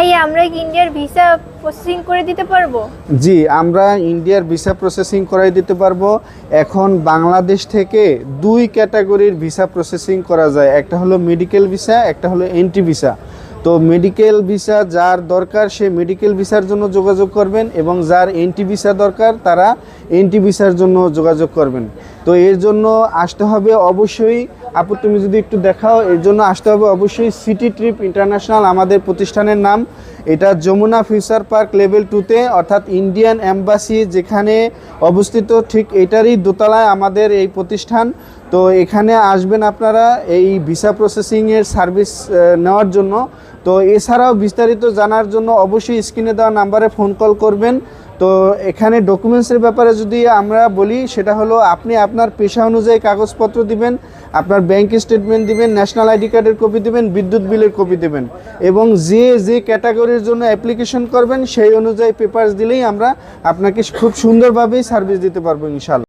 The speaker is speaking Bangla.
ভাইয়া আমরা কি ইন্ডিয়ার ভিসা প্রসেসিং করে দিতে পারবো? জি, আমরা ইন্ডিয়ার ভিসা প্রসেসিং করাই দিতে পারবো। এখন বাংলাদেশ থেকে দুই ক্যাটাগরির ভিসা প্রসেসিং করা যায়, একটা হলো মেডিকেল ভিসা, একটা হলো এন্ট্রি ভিসা। তো মেডিকেল ভিসা যার দরকার সে মেডিকেল ভিসার জন্য যোগাযোগ করবেন, এবং যার এন্ট্রি ভিসা দরকার তারা এন্ট্রি ভিসার জন্য যোগাযোগ করবেন। তো এর জন্য আসতে হবে অবশ্যই, আপু তুমি যদি একটু দেখাও, এর জন্য আসতে হবে অবশ্যই সিটি ট্রিপ ইন্টারন্যাশনাল আমাদের প্রতিষ্ঠানের নাম। এটা যমুনা ফিউচার পার্ক লেভেল 2-তে, অর্থাৎ ইন্ডিয়ান এম্বাসি যেখানে অবস্থিত ঠিক এটারই দোতলায় আমাদের এই প্রতিষ্ঠান। তো এখানে আসবেন আপনারা এই ভিসা প্রসেসিংয়ের সার্ভিস নেওয়ার জন্য। তো এছাড়াও বিস্তারিত জানার জন্য অবশ্যই স্ক্রিনে দেওয়া নাম্বারে ফোন কল করবেন। তো এখানে ডকুমেন্টসের ব্যাপারে যদি আমরা বলি, সেটা হলো আপনি আপনার পেশা অনুযায়ী কাগজপত্র দিবেন, আপনার ব্যাংক স্টেটমেন্ট দিবেন, ন্যাশনাল আইডি কার্ডের কপি দিবেন, বিদ্যুৎ বিলের কপি দিবেন, এবং যে ক্যাটাগরির জন্য অ্যাপ্লিকেশন করবেন সেই অনুযায়ী পেপারস দিলেই আমরা আপনাকে খুব সুন্দরভাবেই সার্ভিস দিতে পারবো ইনশাআল্লাহ।